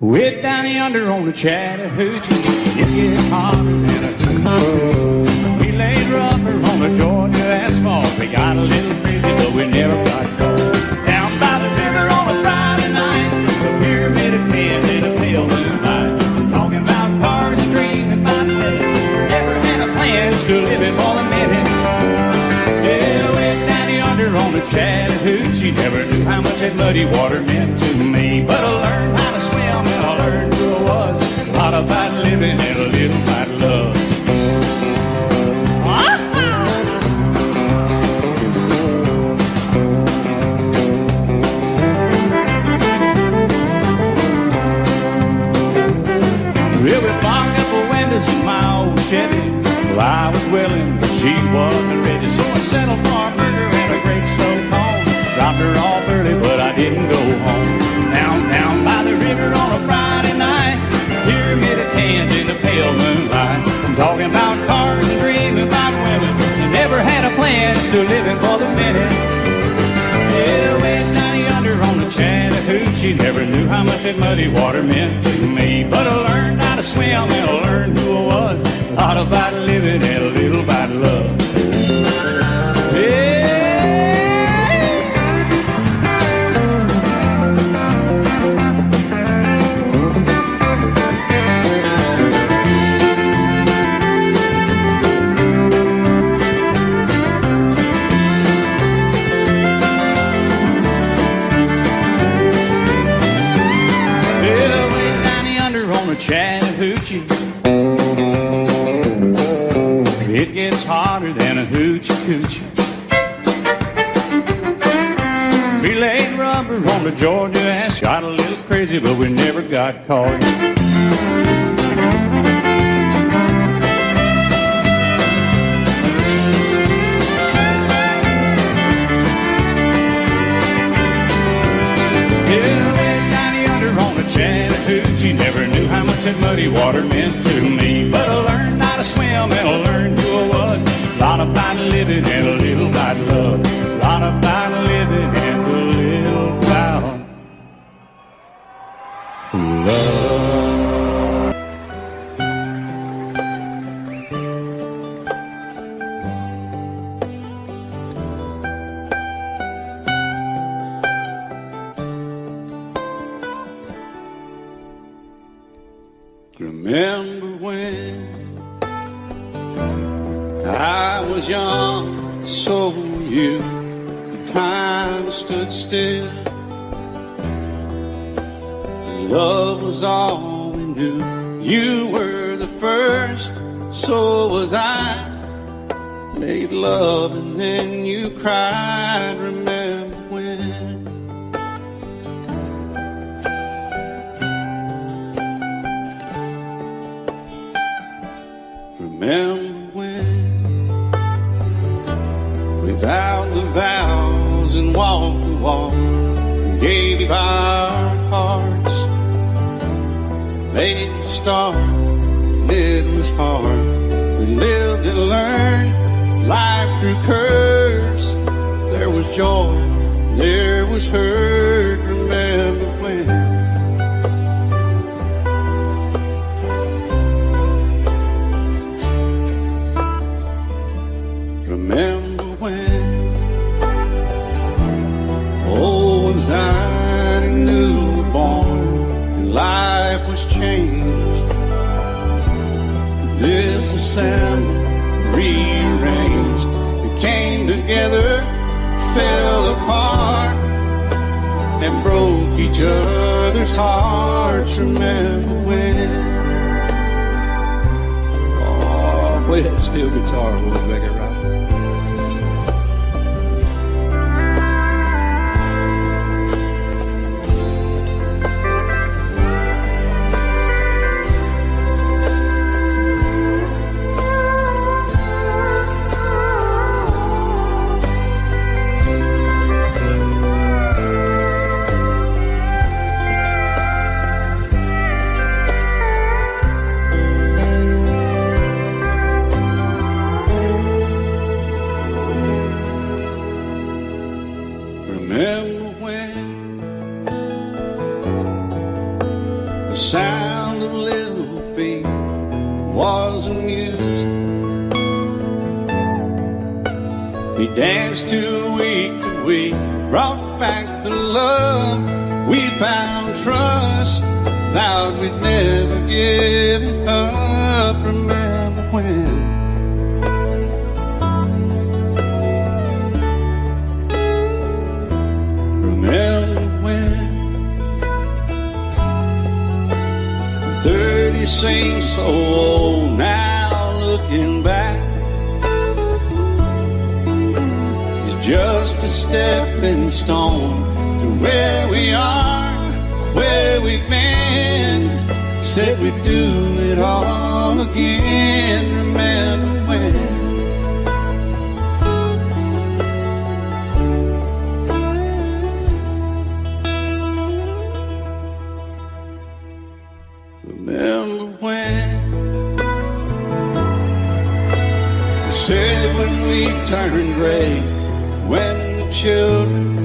Way down yonder on the Chattahoochee, it gets hotter than a coochie. We laid rubber on the Georgia asphalt. We got a little crazy, but we never got caught. Down by the river on a Friday night, a pyramid of cans in a pale moonlight. Talking about cars and dreaming about living. Never had a plan, still living for the minute. Yeah, way down yonder on the Chattahoochee, never knew how much that muddy water meant to me. But I learned how to swim and I learned who I was. A lot about living and a little about love. Well, we fogged up the windows in my old Chevy. Well, I was willing, but she wasn't ready. So I settled for a burger and a great slow cone. Dropped her off early, but I didn't go home. Down by the river on a Friday night, pyramid of cans in the pale moonlight. I'm talking about cars and dreaming about women. I never had a plan, still living for the minute. Yeah, way down yonder on the Chattahoochee, never knew how much that muddy water meant to me. But I learned how to swim and I learned who I was. A lot about living and a little about love. Yeah. Chattahoochee, it gets hotter than a hoochie coochie. We laid rubber on the Georgia ass. Got a little crazy, but we never got caught. Yeah, way down yonder on the Chattahoochee, never knew how much that muddy water meant to me. But I learned how to swim and I learned who I was. A lot about living and a little about love. A lot about living and a little about love. Remember when I was young, so were you. The time stood still. Love was all we knew. You were the first, so was I. Made love and then you cried. Remember when? Remember when we vowed the vows and walked the walk and gave our hearts, made the start, and it was hard. We lived and learned life through curves. There was joy, there was hurt. Remember when? Remember when old ones died and new were born and life was changed, disassembled, rearranged. We came together, fell apart, and broke each other's hearts. Remember when? Oh, play that steel guitar a little bit, right? The sound of little feet wasn't music. We danced to week, brought back the love. We found trust, vowed we'd never give it up. Remember when? Remember when? 30 seems so old now, looking back. It's just a stepping stone to where we are, where we've been. Said we'd do it all again. Remember when? Remember when? Said when we turn gray, when the children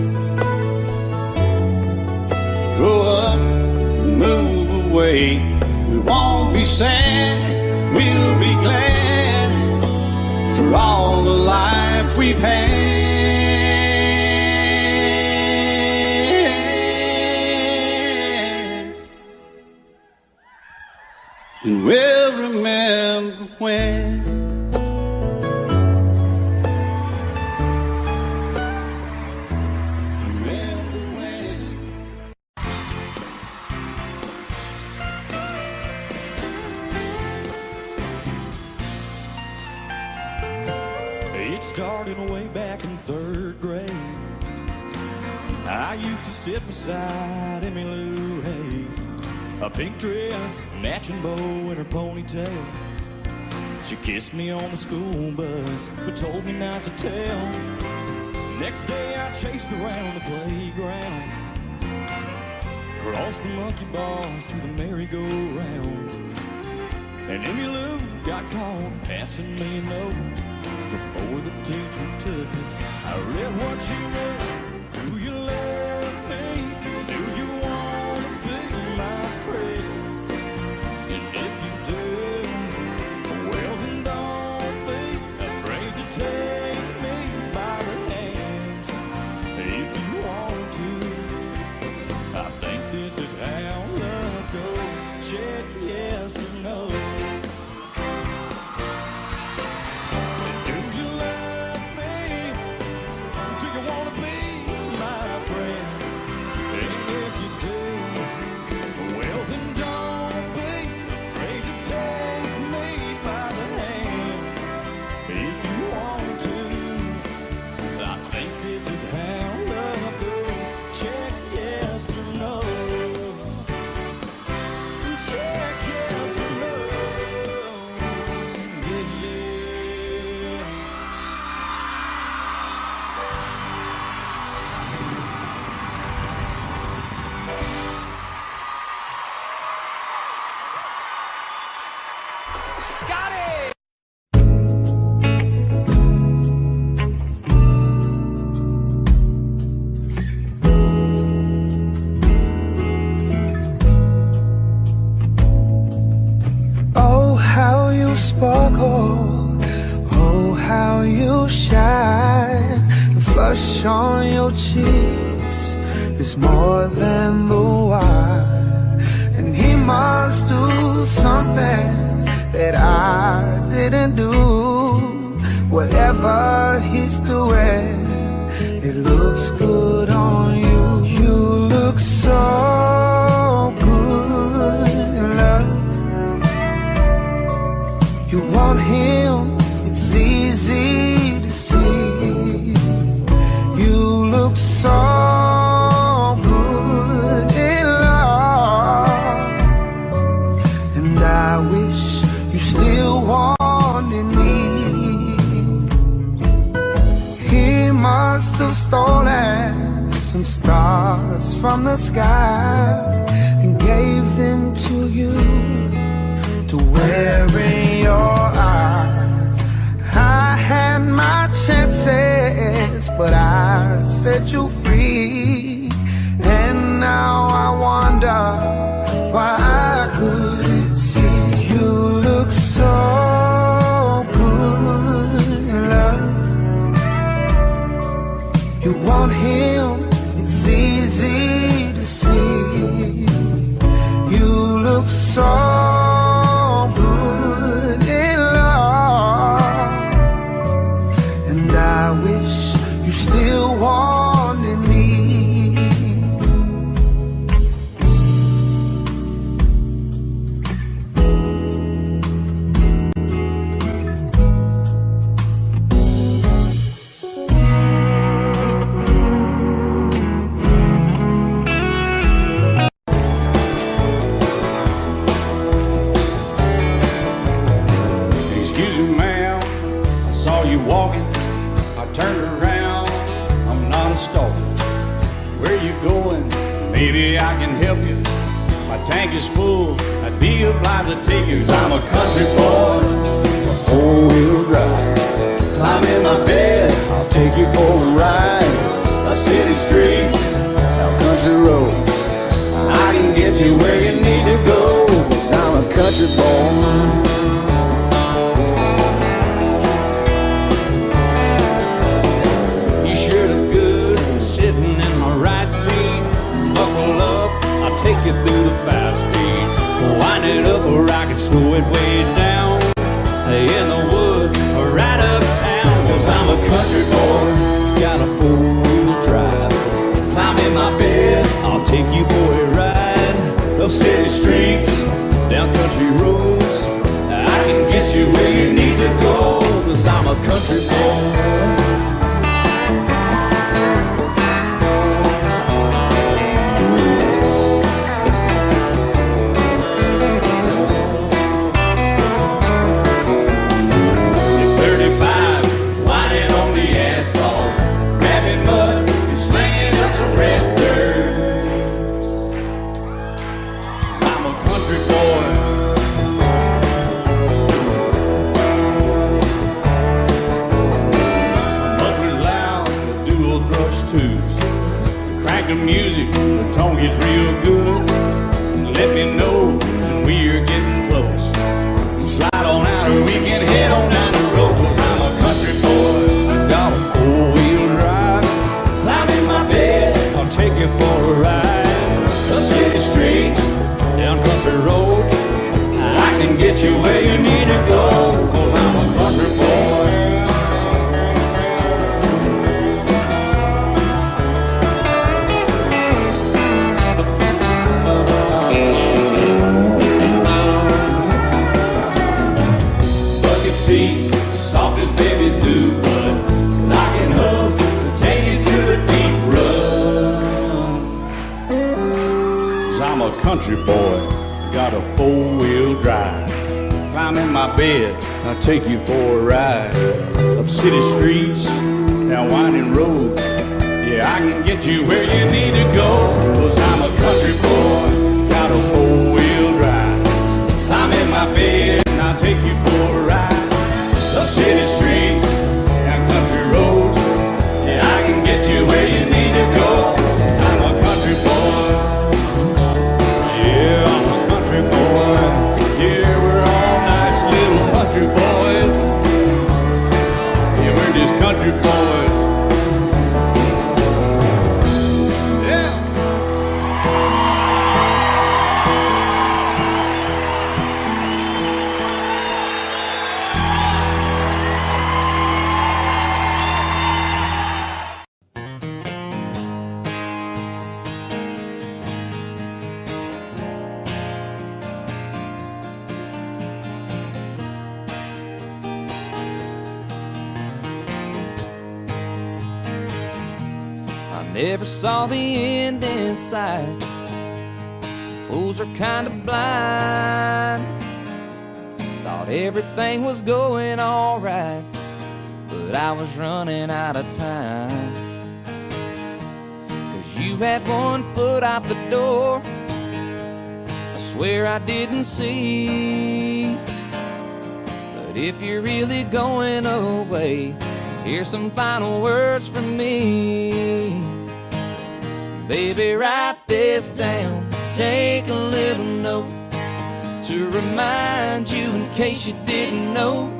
grow up and move away, we won't be sad, we'll be glad for all the life we've had. And we'll remember when. It started way back in 3rd grade. I used to sit beside Emmy Lou Hayes, a pink dress, matching bow in her ponytail. She kissed me on the school bus, but told me not to tell. Next day I chased around the playground, crossed the monkey bars to the merry-go-round, and Emmy Lou got caught passing me a note. Before the teacher took it, I read what she wrote. Do you love me? Do you want to be my friend? And if you do, well then don't be afraid to take me by the hand. If you want to, I think this is how love goes. Check yes or no. Sparkle, oh how you shine. The flush on your cheeks is more than the wine. And he must do something that I didn't do. Whatever he's doing, it looks good on you. You look so good in love. You want him, it's easy to see. You look so good in love. And I wish you still wanted me. He must have stolen some stars from the sky and gave them to you to wear in your eyes. I had my chances, but I set you free. And now I wonder why so good in love, and I wish you still wanted me. Excuse me, ma'am, I saw you walking. I turned around, I'm not a stalker. Where you going? Maybe I can help you. My tank is full, I'd be obliged to take you. 'Cause I'm a country boy, a four-wheel drive. Climb in my bed, I'll take you for a ride. Up city streets, down country roads. I can get you where you need to go. 'Cause I'm a country boy. Buckle up, I'll take you through the 5 speeds. Wind it up or I can slow it way down. In the woods or right uptown. 'Cause I'm a country boy, got a 4-wheel drive. Climb in my bed, I'll take you for a ride. Up city streets, down country roads. I can get you where you need to go. 'Cause I'm a country boy. The music, the tone gets real good. Let me know when we're getting close. Slide on out or we can head on down the road. 'Cause I'm a country boy, got a 4-wheel drive. Climb in my bed, I'll take you for a ride. Up city streets, down country roads. I can get you where you need to go. 'Cause I'm a country boy. Soft as babies do, but knocking hooves to take you through a deep run. 'Cause I'm a country boy, got a 4-wheel drive. Climb in my bed, I'll take you for a ride. Up city streets, down winding roads. Yeah, I can get you where you need to go. 'Cause I'm a country boy, got a 4-wheel drive. Climb in my bed, and I'll take you for a ride. Up city streets, down country roads. Yeah, I can get you where you need to go. I'm a country boy. Yeah, I'm a country boy. Yeah, we're all nice little country boys. Yeah, we're just country boys. Yeah. Never saw the end in sight. Fools are kind of blind. Thought everything was going all right, but I was running out of time. 'Cause you had one foot out the door, I swear I didn't see. But if you're really going away, here's some final words from me. Baby, write this down, take a little note to remind you in case you didn't know.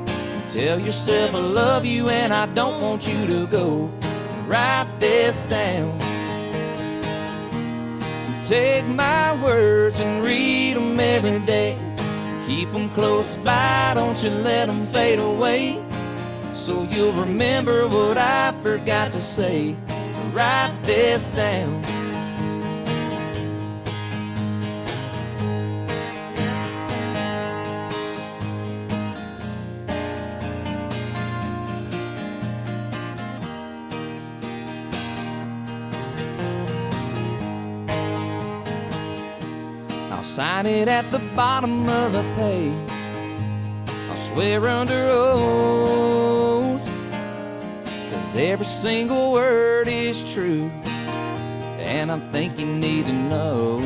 Tell yourself I love you and I don't want you to go. Write this down. Take my words and read them every Keep them close by, don't you let them fade away. So you'll remember what I forgot to say. Write this down. I'll sign it at the bottom of the page. I'll swear under oath, 'cause every single word is true, and I think you need to know.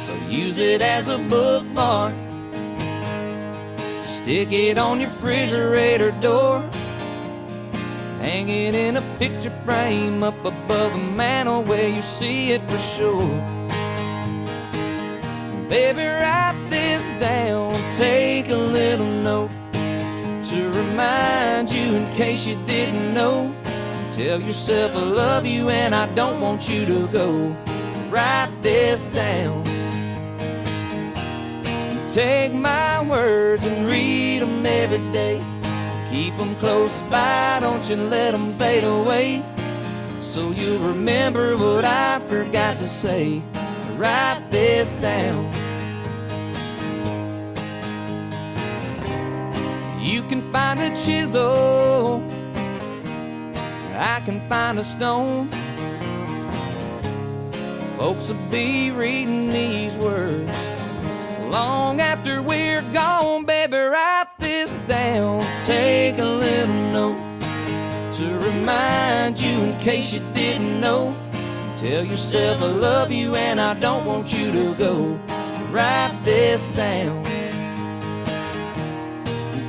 So use it as a bookmark, stick it on your refrigerator door, hang it in a picture frame up above the mantle where you see it for sure. Baby, write this down, take a little note to remind you in case you didn't know. Tell yourself I love you and I don't want you to go. Write this down. Take my words and read them every day. Keep them close by, don't you let them fade away. So you'll remember what I forgot to say. Write this down. You can find a chisel, I can find a stone. Folks will be reading these words long after we're gone. Baby, write this down, take a little note to remind you in case you didn't know. Tell yourself I love you and I don't want you to go. Write this down.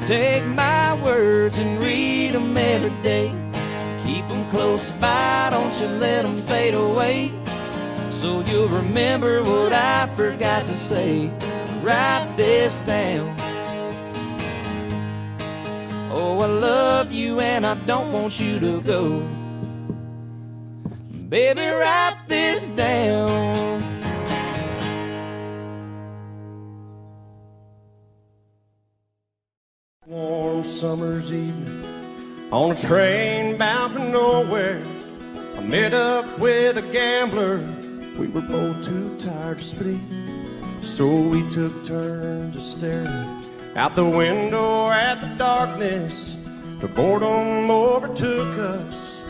Take my words and read them every day. Keep them close by, don't you let them fade away. So you'll remember what I forgot to say. Write this down. Oh, I love you and I don't want you to go. Baby, write this down. Warm summer's evening on a train bound for nowhere, I met up with a gambler. We were both too tired to speak, so we took turns of staring out the window at the darkness. The boredom overtook us,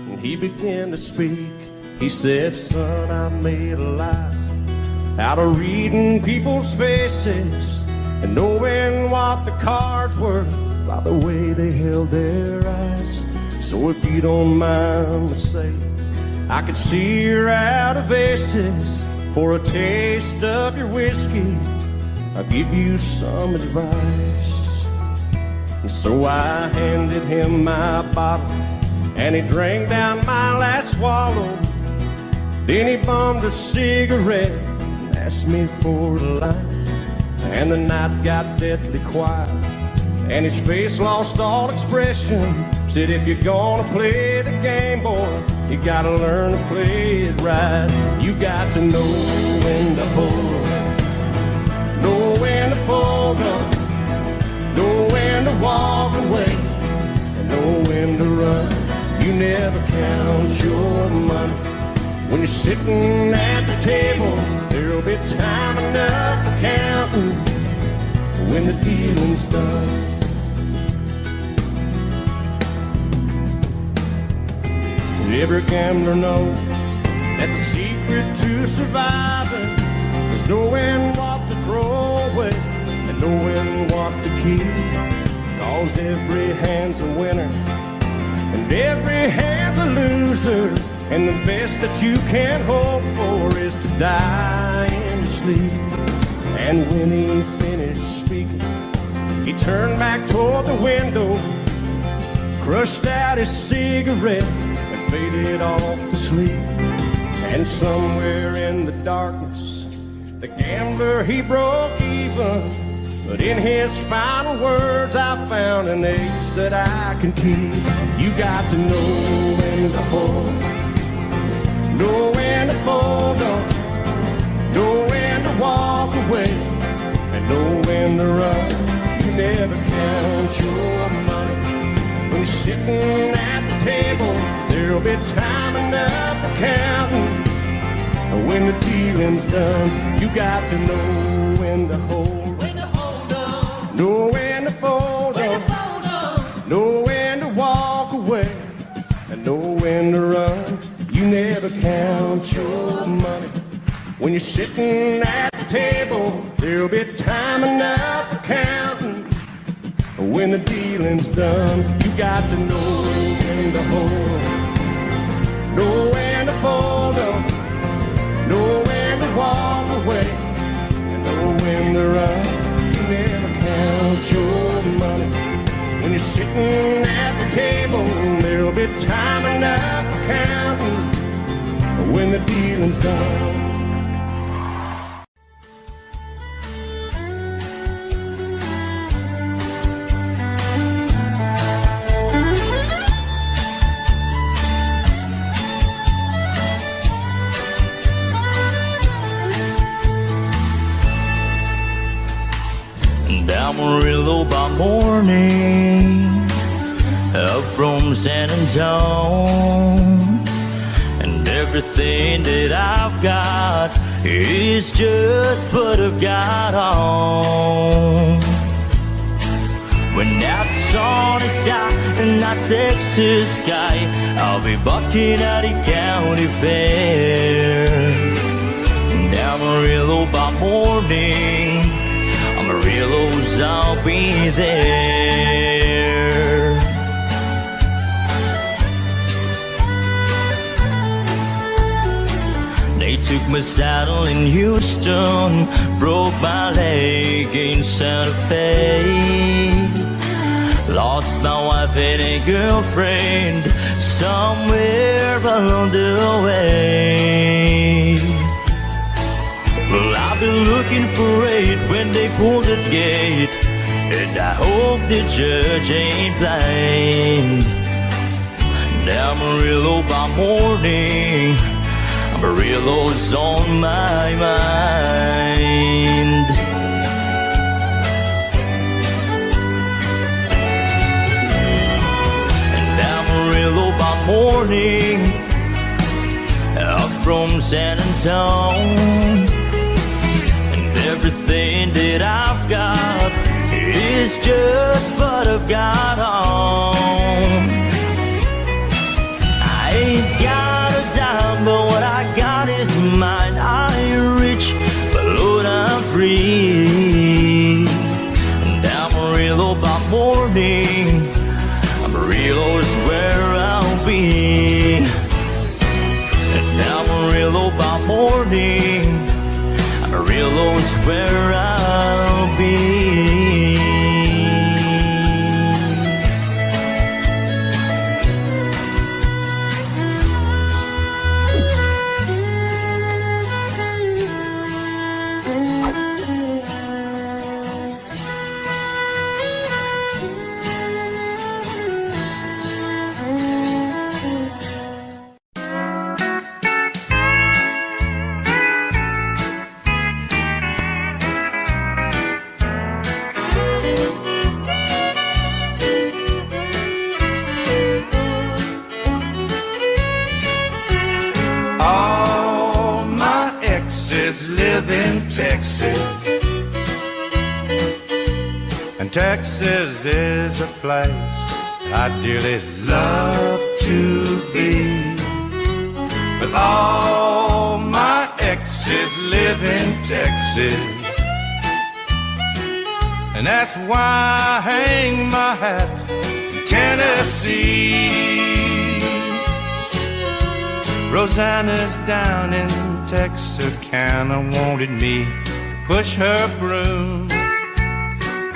and he began to speak. He said, son, I made a life out of reading people's faces and knowing what the cards were by the way they held their eyes. So if you don't mind me saying, I could see you're out of aces. For a taste of your whiskey, I'll give you some advice. And so I handed him my bottle, and he drank down my last swallow. Then he bummed a cigarette and asked me for a light. And the night got deathly quiet, and his face lost all expression. Said, if you're gonna play the game, boy, you gotta learn to play it right. You got to know when to hold up, know when to fold up, know when to walk away, and know when to run. You never count your money when you're sitting at the table. There'll be time enough for counting when the dealing's done. Every gambler knows that the secret to surviving is knowing what to throw away and knowing what to keep. 'Cause every hand's a winner and every hand's a loser, and the best that you can hope for is to die in your sleep. And when he finished speaking, he turned back toward the window, crushed out his cigarette, and faded off to sleep. And somewhere in the darkness, the gambler, he broke even. But in his final words, I found an ace that I can keep. You got to know when to hold, know when to fold up, know when to walk away, your money. When you're sitting at the table, there'll be time enough for counting. And when the dealing's done, you got to know when to hold up, know when to fold up, know when to walk away, and know when to run. You never count your money. When you're sitting at the table, there'll be time enough for counting. When the dealing's done, you got to know when to hold, know when to fold up, know when to walk away, and know when to run. You never count your money. When you're sitting at the table, there'll be time enough for counting. When the dealing's done. Amarillo by morning, up from San Antonio, and everything that I've got is just what I've got on. When that sun is out in that Texas sky, I'll be bucking at the county fair. And Amarillo by morning, Amarillo's, I'll be there. They took my saddle in Houston, broke my leg in Santa Fe, lost my wife and a girlfriend somewhere along the way. Well, I've been looking for it when they pulled the gate, and I hope the judge ain't blind. And Amarillo by morning, Amarillo's on my mind. And Amarillo by morning, up from San Antonio, everything that I've got is just what I've got on. I ain't got a dime, but what I got is mine. I ain't rich, but Lord, I'm free. And Amarillo by morning, Amarillo's where I'll be. And Amarillo by morning, Amarillo's where I'll be. Live in Texas, and Texas is a place I dearly love to be. But all my exes live in Texas, and that's why I hang my hat in Tennessee. Rosanna's down in Texarkana wanted me to push her broom.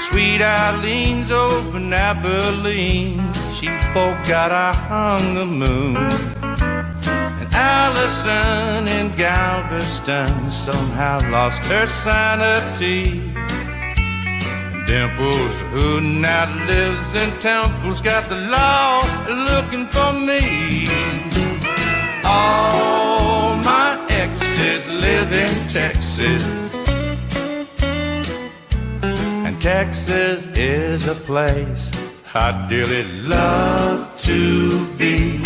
Sweet Eileen's over in Abilene, she forgot I hung the moon. And Allison in Galveston somehow lost her sanity. And Dimples, who now lives in Temple's, got the law looking for me. All my exes live in Texas, and Texas is a place I'd dearly love to be,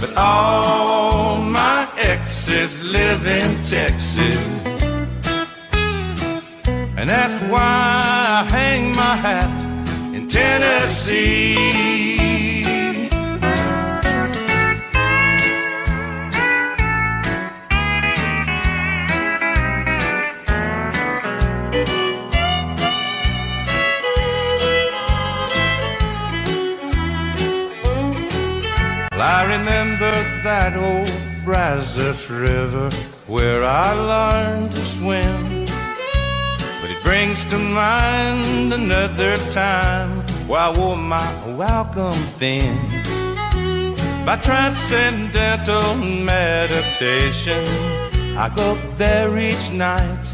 but all my exes live in Texas, and that's why I hang my hat in Tennessee. I remember that old Brazos River where I learned to swim, but it brings to mind another time where I wore my welcome thin. By transcendental meditation, I go there each night,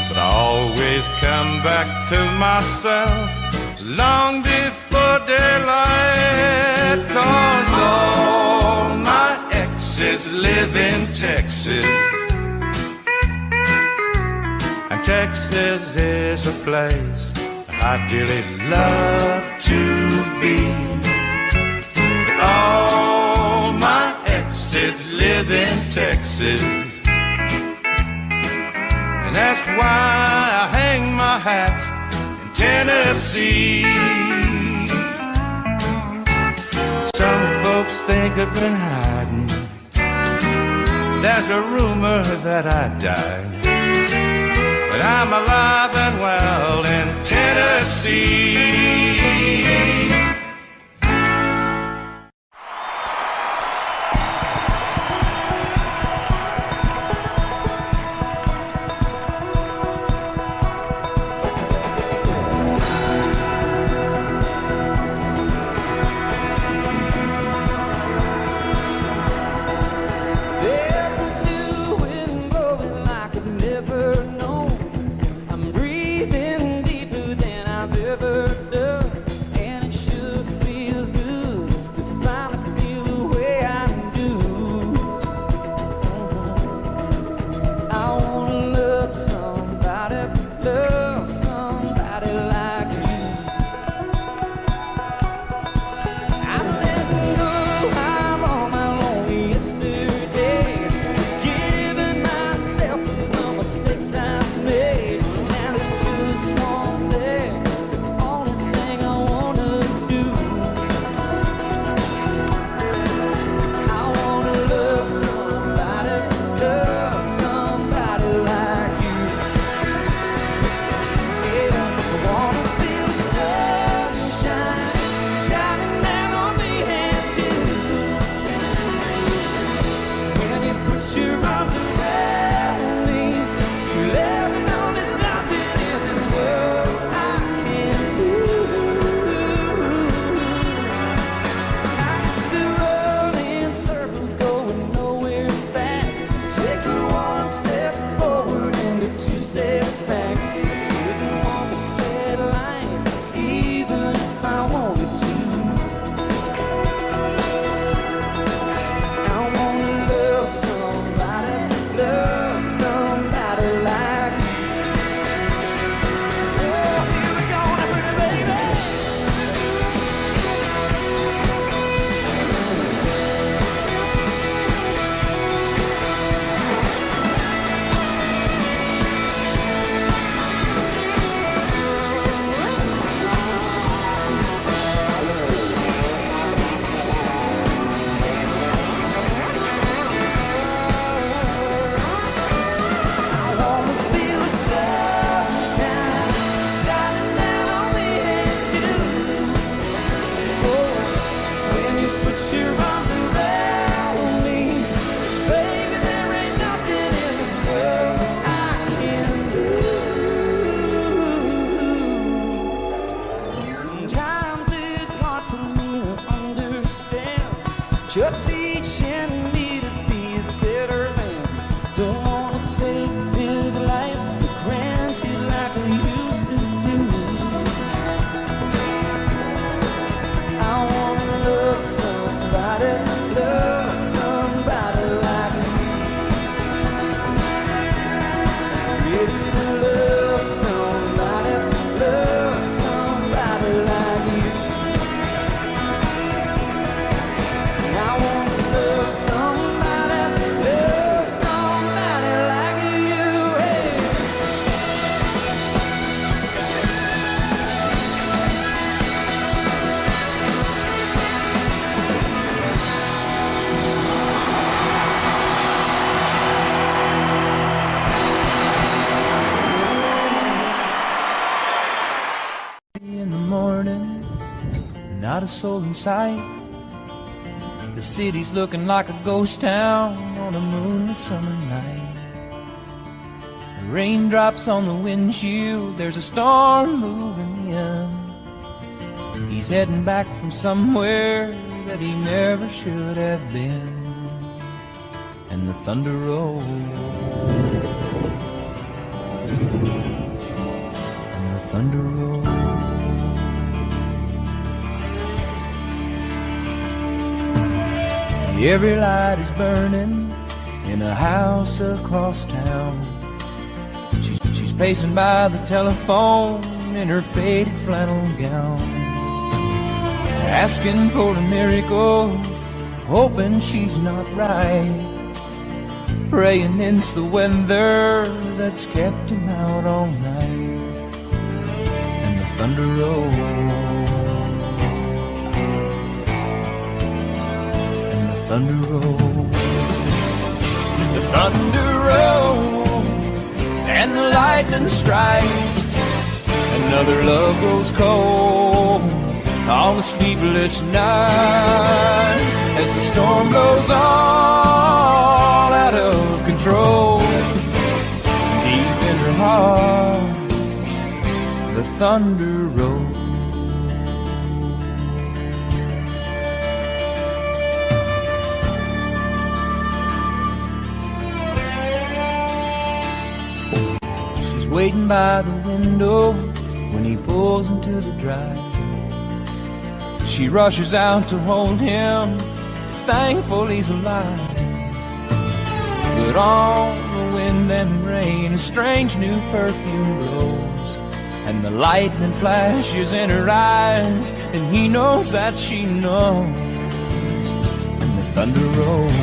but I always come back to myself long before daylight, 'cause all my exes live in Texas, and Texas is a place I dearly love to be. But all my exes live in Texas, and that's why I hang my hat in Tennessee. Some folks think I've been hiding. There's a rumor that I died, but I'm alive and well in Tennessee. Just teaching me to be a better man. Don't wanna take his life for granted like I used to do. I wanna love somebody like me. Ready to love somebody. not a soul in sight. The city's looking like a ghost town on a moonlit summer night. The raindrops on the windshield, there's a storm moving in. He's heading back from somewhere that he never should have been. And the thunder rolls, and the thunder rolls. Every light is burning in a house across town. She's pacing by the telephone in her faded flannel gown, asking for a miracle, hoping she's not right, praying it's the weather that's kept him out all night. And the thunder rolls, and the thunder rolls, the thunder rolls, and the lightning strikes. Another love grows cold on a sleepless night, as the storm goes all out of control. Deep in her heart, the thunder rolls. She's waiting by the window when he pulls into the drive. She rushes out to hold him, thankful he's alive. But on the wind and rain, a strange new perfume blows, and the lightning flashes in her eyes, and he knows that she knows. And the thunder rolls,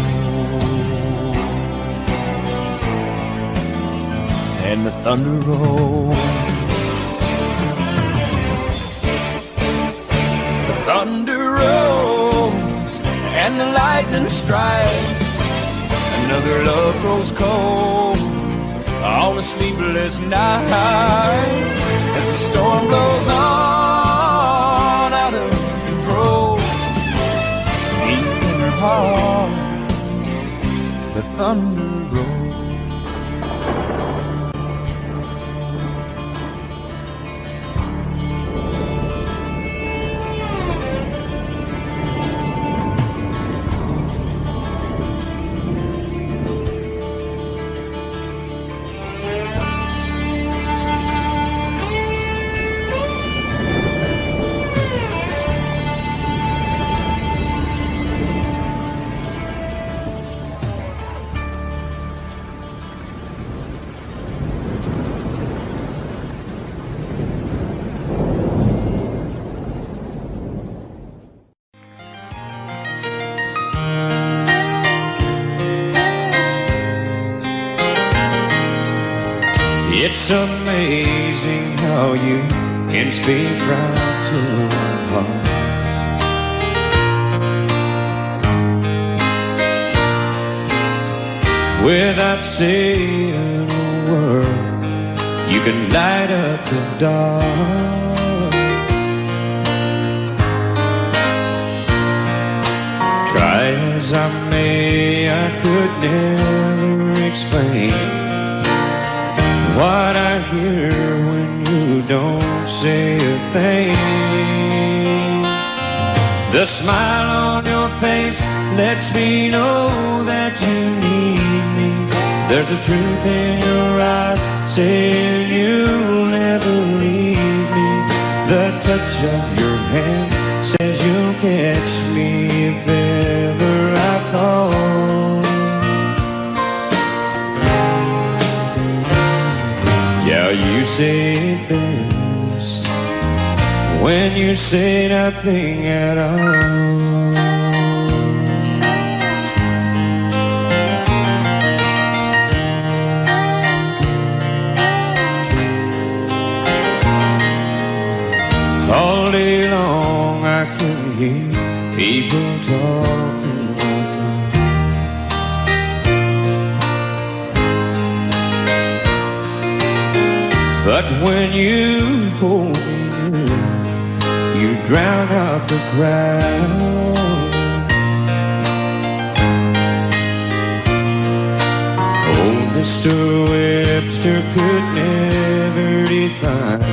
and the thunder rolls. Thunder rolls and the lightning strikes. Another love grows cold on a sleepless night, as the storm blows on out of control. Deep in her heart, the thunder rolls. It's amazing how you can speak right to my heart. Without saying a word, you can light up the dark. Try as I may, I could never explain what I hear when you don't say a thing. The smile on your face lets me know that you need me. There's a truth in your eyes saying you'll never leave me. The touch of your hand says you'll catch me if ever I call. Yeah, you say it best when you say nothing at all. All day long I can hear people talking like that. But when you hold me near, you drown out the crowd. Oh, Mr. Webster could never define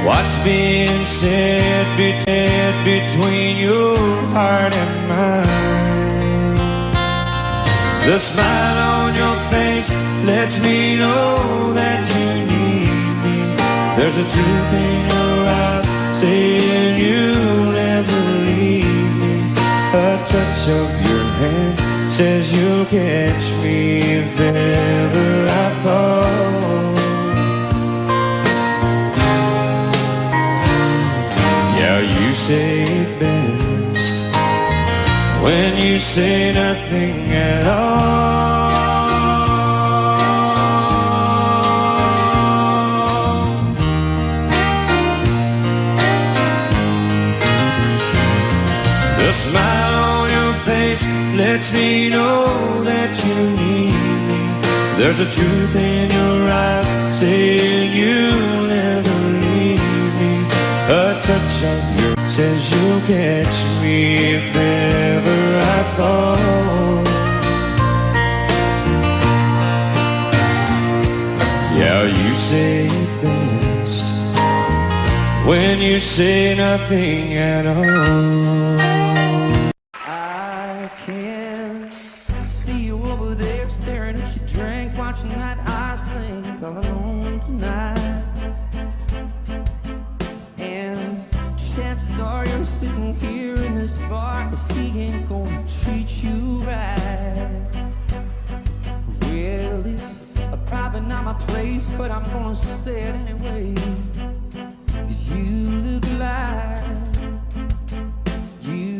what's being said between your heart and mine. The smile on your face lets me know that you need me. There's a truth in your eyes saying you'll never leave me. A touch of your hand says you'll catch me if ever I fall. Yeah, you say it best when you say nothing at all. The smile on your face lets me know that you need me. There's a truth in your eyes saying you'll never leave me. A touch of your says you'll catch me if ever I fall. Yeah, you say it best when you say nothing at all. I can see you over there staring at your drink, watching that I sink all alone tonight. And chances are you're sitting here in this bar 'cause he ain't gonna treat you right. Well, it's probably not my place, but I'm gonna say it anyway. 'Cause you look like you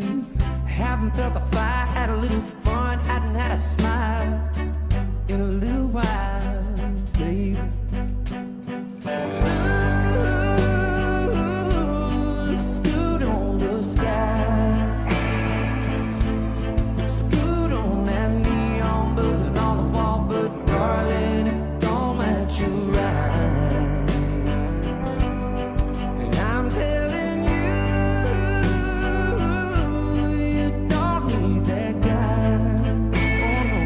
haven't felt the fire, had a little fun, hadn't had a smile in a little while, baby. Ooh, scoot on the sky. Scoot on that neon buzzing on the wall, but darling, it don't match you right. And I'm telling you, you don't need that guy. Oh no,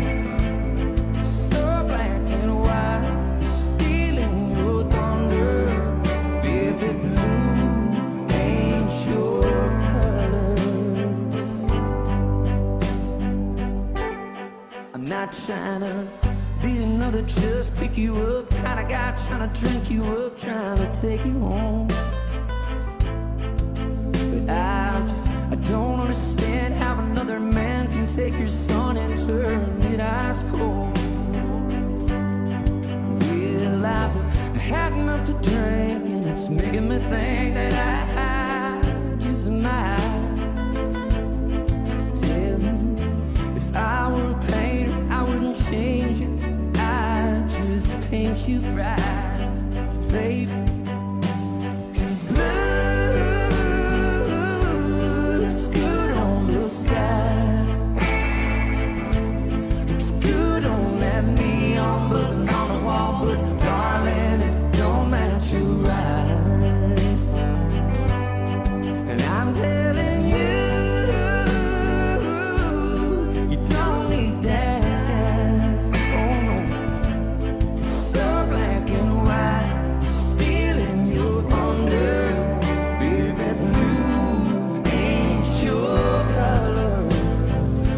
so black and white, stealing your thunder. Baby blue ain't your color. I'm not trying to be another just pick you up kind of guy, trying to drink you up, trying to take you home. But I don't understand how another man can take your son and turn it ice cold. Well, I've had enough to drink and it's making me think that I just might tell me if I were a painter I wouldn't change it, I'd just paint you right, baby. 'Cause blue, scoot on the sky. Scoot on that neon buzzing on the wall, but darling, it don't match you right. And I'm telling you, you don't need that. Oh no, so black and white, stealing your thunder. Baby blue ain't your color.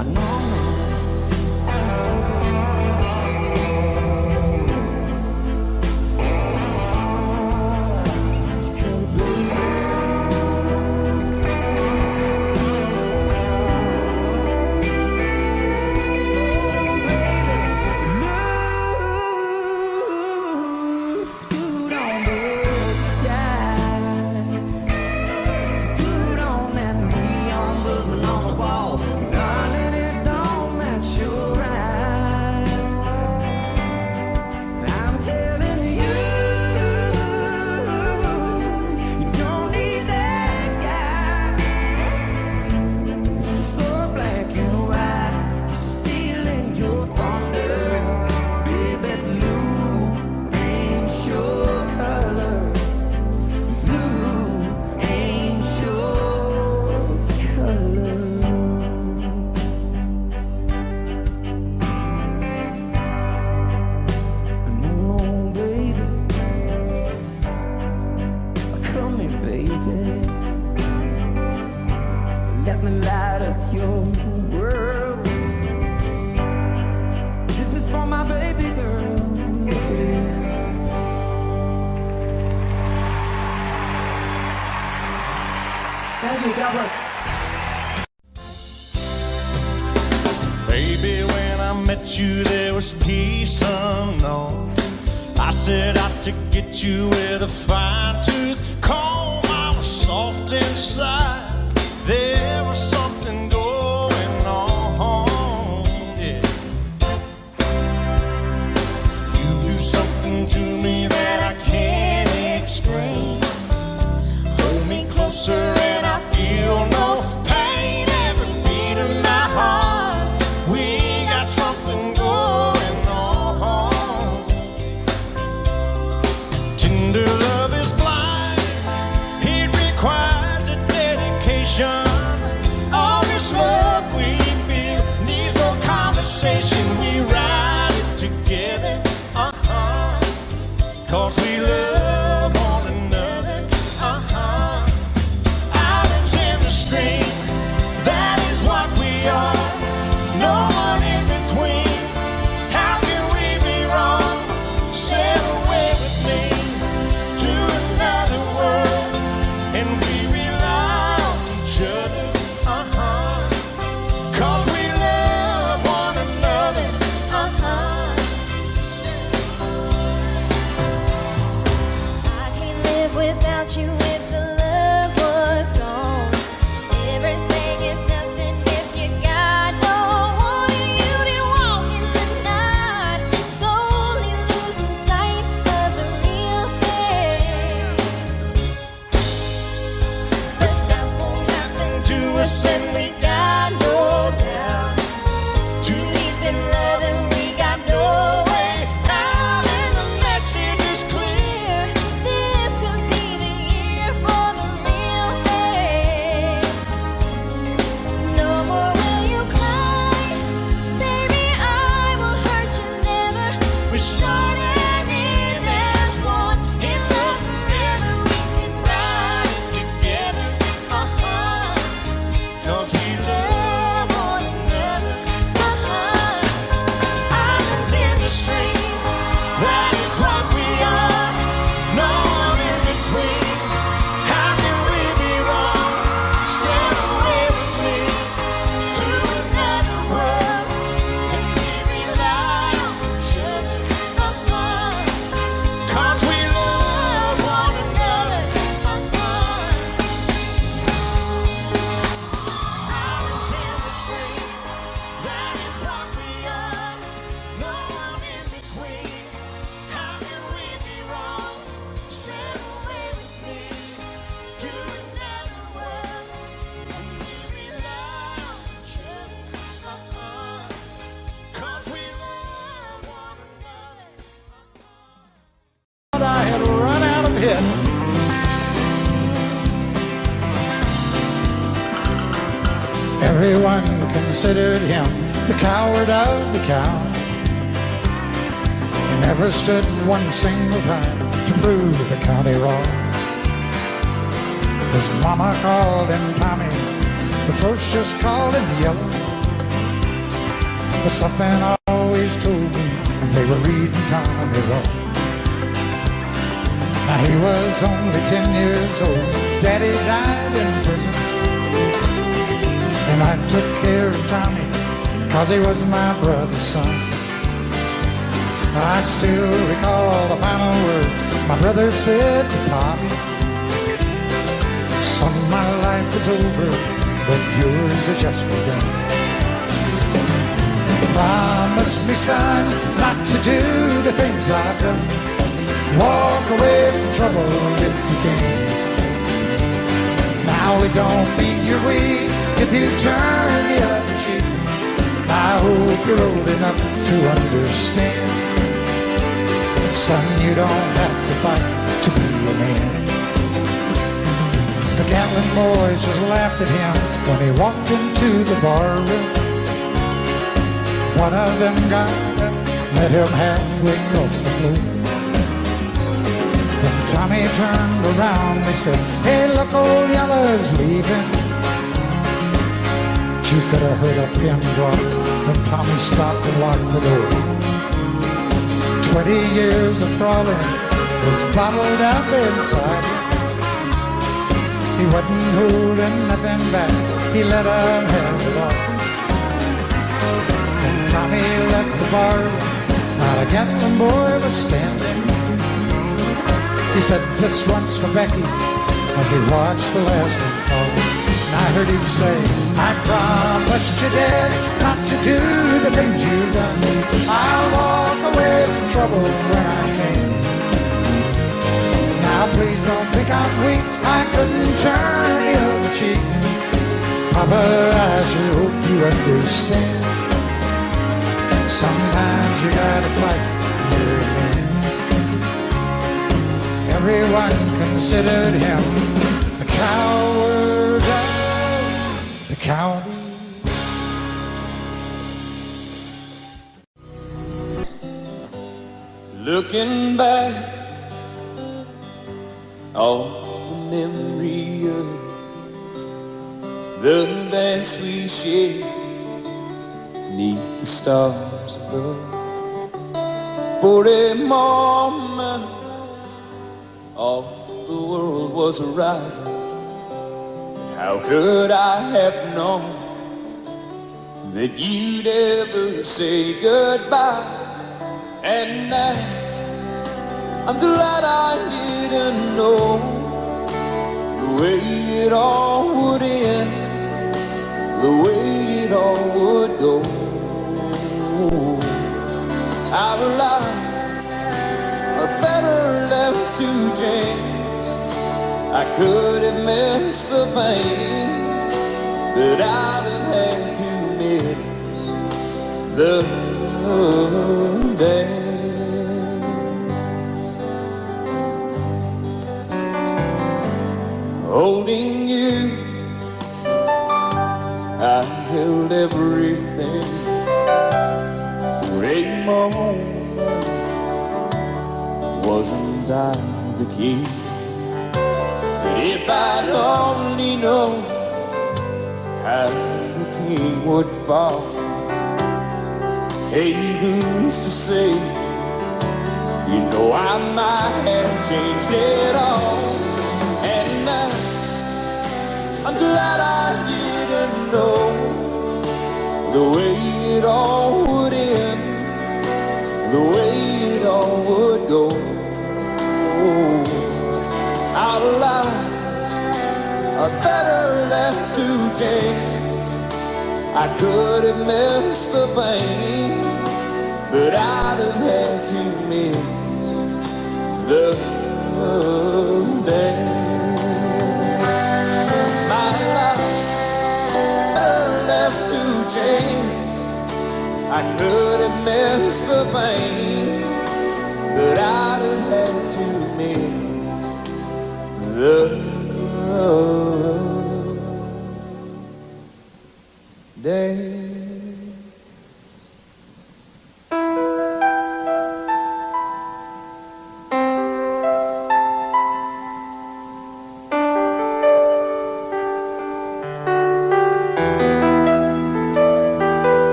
I know. Baby, when I met you, there was peace unknown. I set out to get you with a fine-tooth comb. I was soft inside. There was something going on, yeah. You do something to me that I can't explain. Hold me closer and I feel no pain. Every beat of my heart, we got something going on. Tender love is blind, it requires a dedication. All this love we feel needs no conversation. We ride it together, cause we love one another, Islands in the stream, that is what we are. No one in between. How can we be wrong? Sail away with me to another world, and we rely on each other, cause we love one another, I can't live without you if the love was gone. Everything is nothing if you got no one. You did walk in the night, slowly losing sight of the real thing. But that won't happen to us, and we got no doubt. Too deep in love and we got no way out. And the message is clear, this could be the year for the real thing. No more will you cry, baby, I will hurt you never. We started in as one, in love forever. We can ride it together, cause we love one another, Islands in the stream, that is what we are. No one in between. How can we be wrong? Sail away with me to another world, and we rely on each other, cause we love one another, Islands in the stream, that is what we are. No one in between. How can we be wrong? Sail away with me to another world, and we rely on each other, cause we love one another. I had run out of hits. Everyone considered him the coward of the cow. He never stood one single time to prove the county wrong. His mama called him Tommy, the folks just called him Yellow. But something always told me they were reading Tommy wrong. Now he was only 10 years old, his daddy died in prison, and I took care of Tommy, cause he was my brother's son. I still recall the final words my brother said to Tommy: son, my life is over, but yours has just begun. Promise me, son, not to do the things I've done. Walk away from trouble if you can. Now it don't mean you're weak if you turn the other cheek. I hope you're old enough to understand. Son, you don't have to fight to be a man. The Gatlin boys just laughed at him when he walked into the bar room. One of them got up, met him halfway across the floor. When Tommy turned around, they said, hey, look, old Yellow's leaving. But you could have heard a pin drop when Tommy stopped and locked the door. 20 years of crawling was bottled up inside him. He wasn't holding nothing back, he let him have it all. When Tommy left the bar, not a gambling boy was standing. He said, this one's for Becky, as he watched the last one fall. And I heard him say, I promised you, Dad, not to do the things you've done. I'll walk away from trouble when I can. Now please don't think I'm weak, I couldn't turn the other cheek. Papa, I sure hope you understand. Sometimes you gotta fight your man. Everyone considered him the coward of the county. Looking back, all the memory of the dance we shared neath the stars above. For a moment, all the world was right. How could I have known that you'd ever say goodbye? And now I'm glad I didn't know the way it all would end, the way it all would go. Our lives are better left to chance. I could have missed the pain, but I'd have had to miss the dance. Holding you, I held everything. For a moment, wasn't I the key? But if I'd only known how the king would fall. Hey, who's to say? You know I might have changed it all. And I'm glad I didn't know the way it all would end, the way it all would go. Our lives are better left to chance. I could have missed the pain, but I'd have had to miss the dance. My life better left to chance. I could have missed the pain, but I'd have had to miss the dance.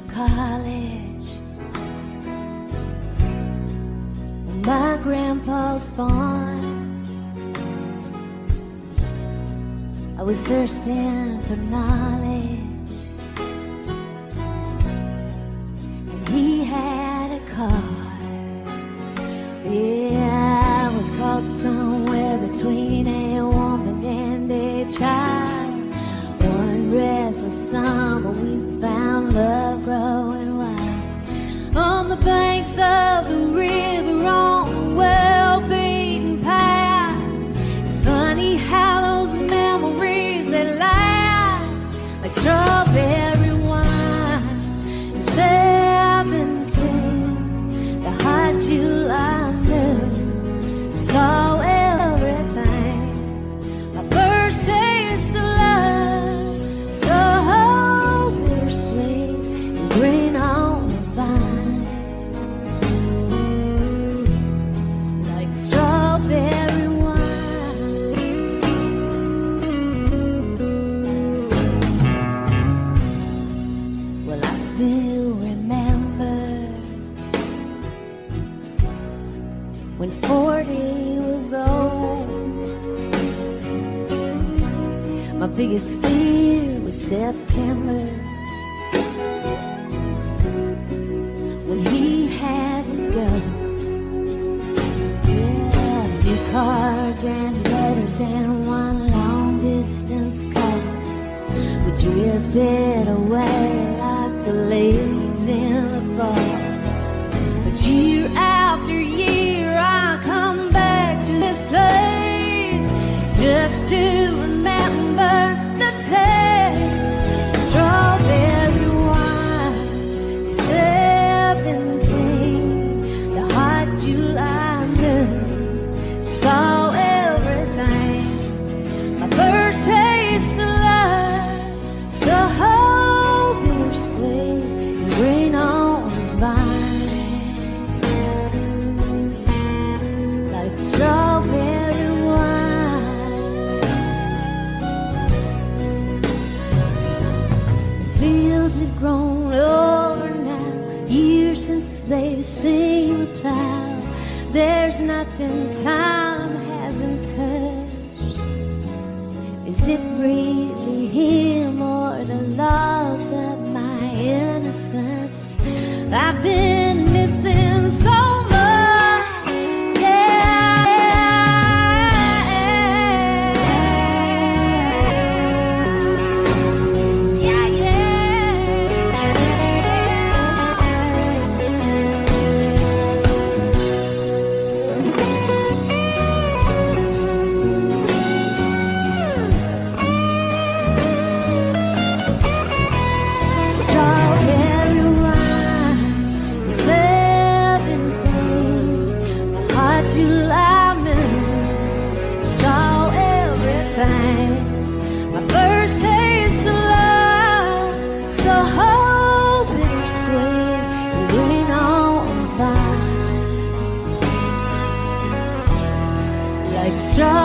College, my grandpa's farm. I was thirsting for knowledge, and he had a car. Yeah, I was caught somewhere between a woman and a child. One restless summer we found love growing wild on the banks of the river on a well-beaten path. It's funny how those memories, they last like strawberry wine. In 17, the hot July noon saw everything. My first taste of love, so bittersweet and green on the vine, like strawberry wine. when 40 was old. My biggest fear was September, when he had to go. Yeah, a few cards and letters and one long distance call. We drifted away like the leaves in the fall. But year after year I come back to this place just to remember the taste. Strawberry wine, 17, the hot July noon, saw everything. My first taste of love, so bittersweet, and green on the vine, like strawberry wine. The fields have grown over now, years since they've seen the plow. There's nothing time hasn't touched. Is it really him or the loss of my innocence? I've been missing so much. Strawberry wine, 17, hot July moon, saw everything. My first taste of love, so bittersweet, and green on the vine, like strawberry.